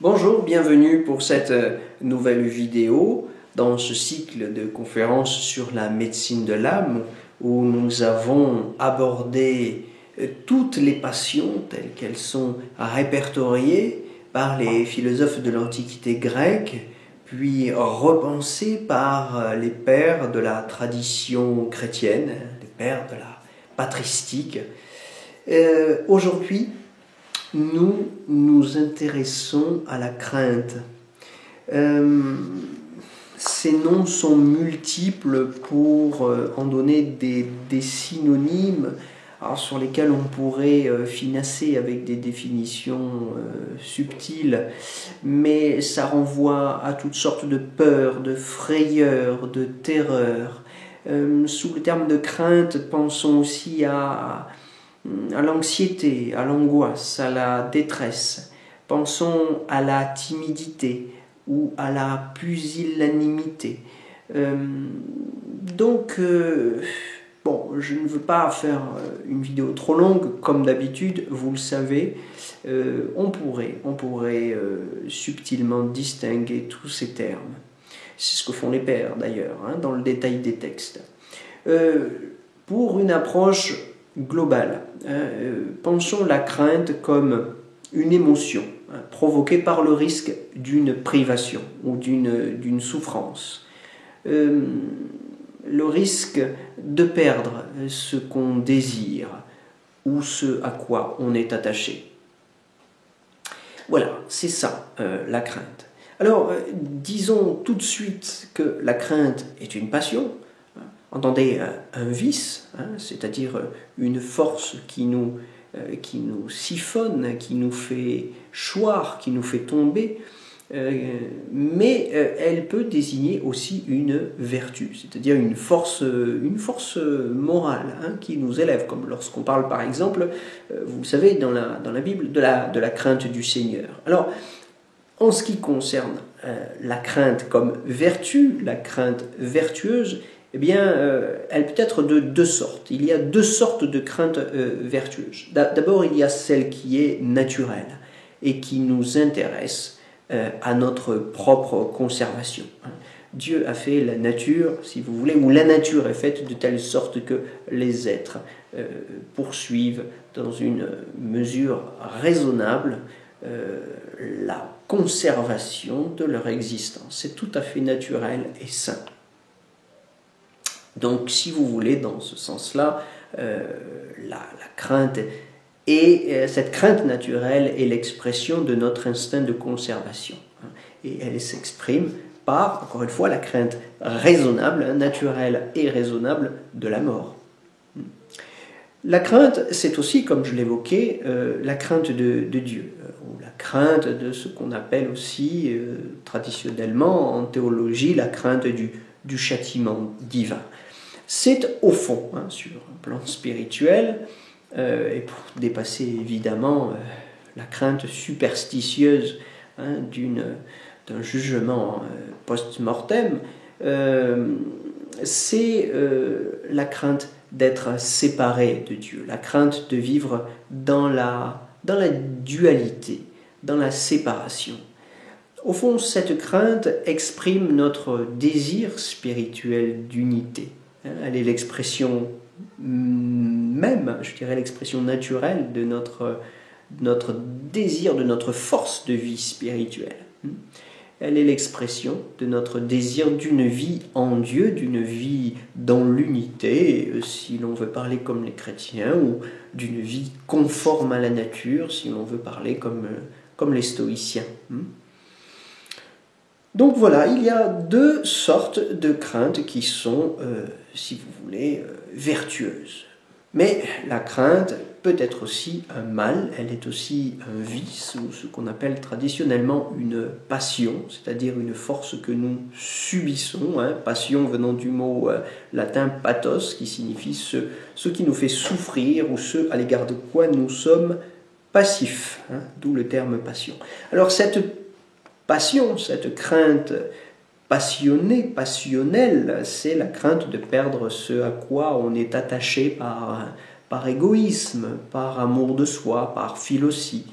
Bonjour, bienvenue pour cette nouvelle vidéo dans ce cycle de conférences sur la médecine de l'âme où nous avons abordé toutes les passions telles qu'elles sont répertoriées par les philosophes de l'Antiquité grecque, puis repensées par les pères de la tradition chrétienne, les pères de la patristique. Aujourd'hui, nous nous intéressons à la crainte. Ces noms sont multiples pour en donner des synonymes sur lesquels on pourrait finasser avec des définitions subtiles, mais ça renvoie à toutes sortes de peurs, de frayeurs, de terreurs. Sous le terme de crainte, pensons aussi à l'anxiété, à l'angoisse, à la détresse. Pensons à la timidité ou à la pusillanimité. Bon, je ne veux pas faire une vidéo trop longue, comme d'habitude, vous le savez. On pourrait subtilement distinguer tous ces termes. C'est ce que font les pères d'ailleurs, dans le détail des textes. Pour une approche globale, pensons la crainte comme une émotion provoquée par le risque d'une privation ou d'une souffrance. Le risque de perdre ce qu'on désire ou ce à quoi on est attaché. Voilà, c'est ça la crainte. Alors, disons tout de suite que la crainte est une passion. Entendez, un vice, c'est-à-dire une force qui nous siphonne, qui nous fait choir, qui nous fait tomber, mais elle peut désigner aussi une vertu, c'est-à-dire une force morale qui nous élève, comme lorsqu'on parle par exemple, vous le savez, dans la Bible, de la crainte du Seigneur. Alors, en ce qui concerne la crainte comme vertu, la crainte vertueuse, eh bien, elle peut être de deux sortes. Il y a deux sortes de craintes vertueuses. D'abord, il y a celle qui est naturelle et qui nous intéresse à notre propre conservation. Dieu a fait la nature, si vous voulez, ou la nature est faite de telle sorte que les êtres poursuivent dans une mesure raisonnable la conservation de leur existence. C'est tout à fait naturel et sain. Donc, si vous voulez, dans ce sens-là, la crainte et cette crainte naturelle est l'expression de notre instinct de conservation. Et elle s'exprime par, encore une fois, la crainte raisonnable, naturelle et raisonnable de la mort. La crainte, c'est aussi, comme je l'évoquais, la crainte de Dieu, ou la crainte de ce qu'on appelle aussi, traditionnellement, en théologie, la crainte du châtiment divin. C'est au fond, sur un plan spirituel, et pour dépasser évidemment la crainte superstitieuse d'un jugement post-mortem, c'est la crainte d'être séparé de Dieu, la crainte de vivre dans la dualité, dans la séparation. Au fond, cette crainte exprime notre désir spirituel d'unité. Elle est l'expression même, je dirais l'expression naturelle de notre désir, de notre force de vie spirituelle. Elle est l'expression de notre désir d'une vie en Dieu, d'une vie dans l'unité, si l'on veut parler comme les chrétiens, ou d'une vie conforme à la nature, si l'on veut parler comme les stoïciens. Donc voilà, il y a deux sortes de craintes qui sont, si vous voulez, vertueuses. Mais la crainte peut être aussi un mal, elle est aussi un vice, ou ce qu'on appelle traditionnellement une passion, c'est-à-dire une force que nous subissons, passion venant du mot latin pathos, qui signifie ce qui nous fait souffrir, ou ce à l'égard de quoi nous sommes passifs, d'où le terme passion. Alors cette passion, cette crainte passionnée, passionnelle, c'est la crainte de perdre ce à quoi on est attaché par égoïsme, par amour de soi, par philosie.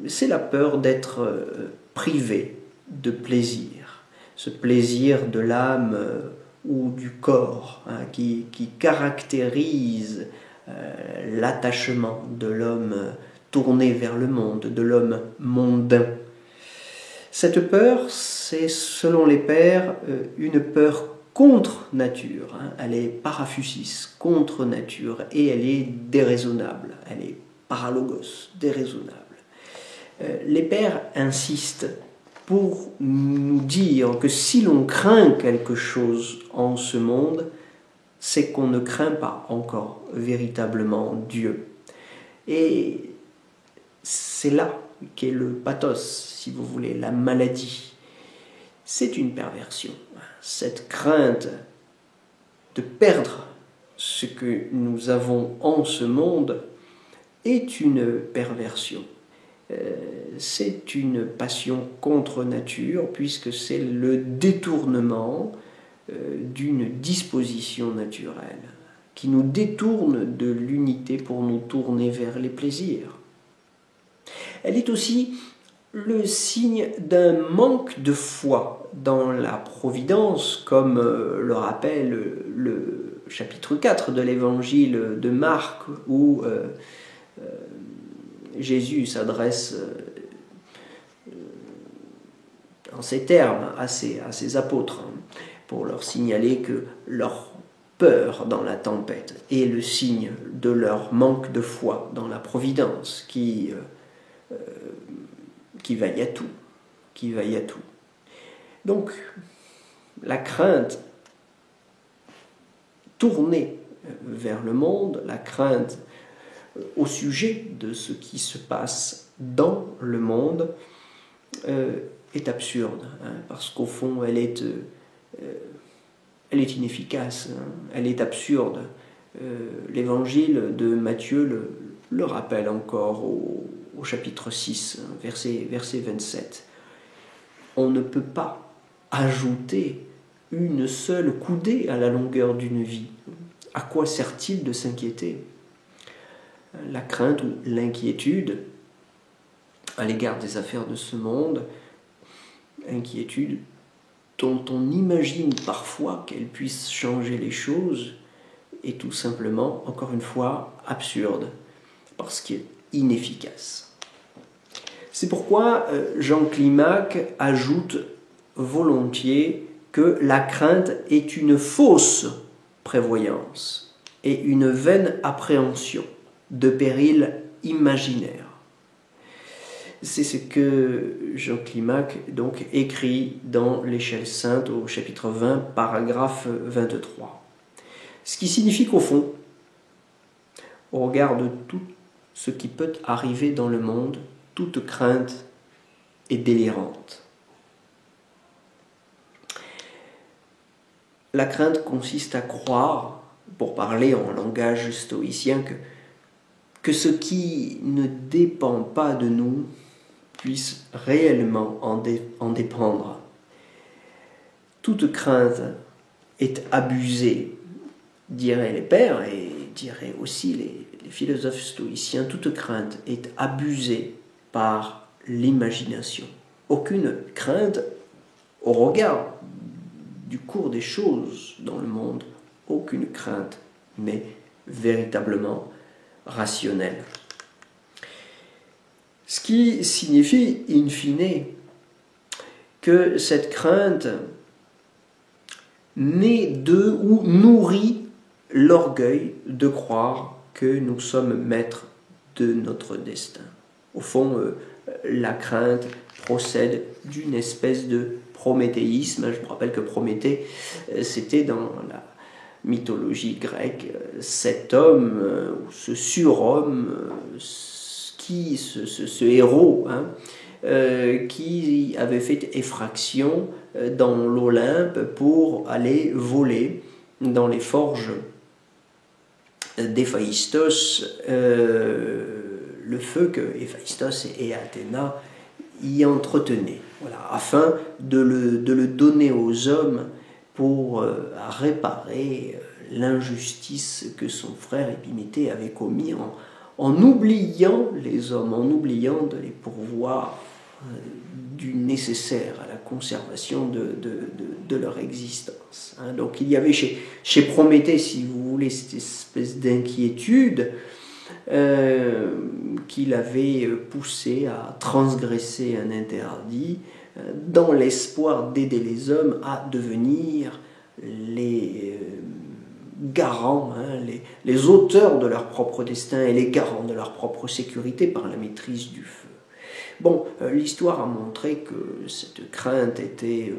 c'est la peur d'être privé de plaisir, ce plaisir de l'âme ou du corps qui caractérise l'attachement de l'homme tourné vers le monde, de l'homme mondain. Cette peur, c'est selon les pères une peur contre nature, elle est paraphysis, contre nature, et elle est déraisonnable, elle est paralogos, déraisonnable. Les pères insistent pour nous dire que si l'on craint quelque chose en ce monde, c'est qu'on ne craint pas encore véritablement Dieu. Et c'est là qu'est le pathos, si vous voulez, la maladie. C'est une perversion. Cette crainte de perdre ce que nous avons en ce monde est une perversion. C'est une passion contre nature, puisque c'est le détournement d'une disposition naturelle qui nous détourne de l'unité pour nous tourner vers les plaisirs. Elle est aussi le signe d'un manque de foi dans la providence, comme le rappelle le chapitre 4 de l'évangile de Marc, où Jésus s'adresse en ces termes à ses apôtres, pour leur signaler que leur peur dans la tempête est le signe de leur manque de foi dans la providence qui veille à tout, Donc, la crainte tournée vers le monde, la crainte au sujet de ce qui se passe dans le monde est absurde, parce qu'au fond, elle est inefficace, elle est absurde. L'évangile de Matthieu le rappelle encore au chapitre 6, verset 27. On ne peut pas ajouter une seule coudée à la longueur d'une vie. À quoi sert-il de s'inquiéter ? La crainte ou l'inquiétude à l'égard des affaires de ce monde, inquiétude dont on imagine parfois qu'elle puisse changer les choses, est tout simplement, encore une fois, absurde, parce qu'elle est inefficace. C'est pourquoi Jean Climac ajoute volontiers que la crainte est une fausse prévoyance et une vaine appréhension de périls imaginaires. C'est ce que Jean Climac donc écrit dans l'Échelle sainte au chapitre 20, paragraphe 23. Ce qui signifie qu'au fond, au regard de tout ce qui peut arriver dans le monde, toute crainte est délirante. La crainte consiste à croire, pour parler en langage stoïcien, que ce qui ne dépend pas de nous puisse réellement en dépendre. Toute crainte est abusée, diraient les pères et diraient aussi les philosophes stoïciens. Toute crainte est abusée par l'imagination. Aucune crainte, au regard du cours des choses dans le monde, aucune crainte n'est véritablement rationnelle. Ce qui signifie, in fine, que cette crainte naît de ou nourrit l'orgueil de croire que nous sommes maîtres de notre destin. Au fond, la crainte procède d'une espèce de prométhéisme. Je me rappelle que Prométhée, c'était dans la mythologie grecque, cet homme, ce surhomme, ce héros, qui avait fait effraction dans l'Olympe pour aller voler dans les forges d'Héphaïstos le feu que Héphaïstos et Athéna y entretenaient, afin de le donner aux hommes pour réparer l'injustice que son frère Épiméthée avait commis en oubliant les hommes, en oubliant de les pourvoir du nécessaire à la conservation de leur existence. Donc il y avait chez Prométhée, si vous voulez, cette espèce d'inquiétude qui l'avait poussé à transgresser un interdit dans l'espoir d'aider les hommes à devenir les garants, les auteurs de leur propre destin et les garants de leur propre sécurité par la maîtrise du feu. Bon, l'histoire a montré que cette crainte était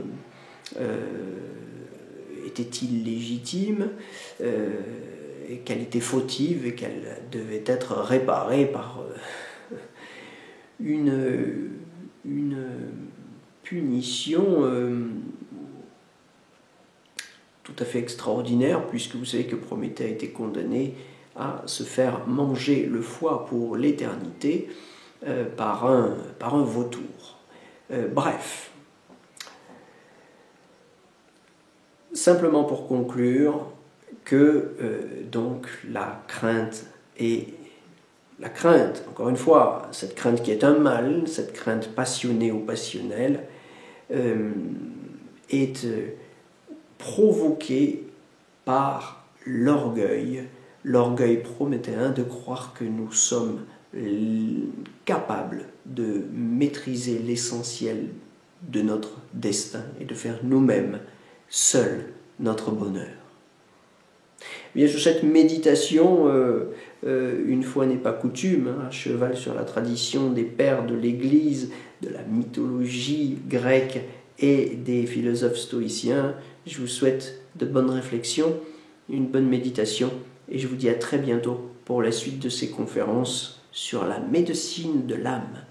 illégitime, et qu'elle était fautive et qu'elle devait être réparée par une punition tout à fait extraordinaire, puisque vous savez que Prométhée a été condamné à se faire manger le foie pour l'éternité par un vautour. Bref, simplement pour conclure que donc la crainte, encore une fois, cette crainte qui est un mal, cette crainte passionnée ou passionnelle, est provoquée par l'orgueil prométhéen de croire que nous sommes capables de maîtriser l'essentiel de notre destin et de faire nous-mêmes seuls notre bonheur. Bien, sur cette méditation, une fois n'est pas coutume, à cheval sur la tradition des pères de l'Église, de la mythologie grecque et des philosophes stoïciens, je vous souhaite de bonnes réflexions, une bonne méditation, et je vous dis à très bientôt pour la suite de ces conférences sur la médecine de l'âme.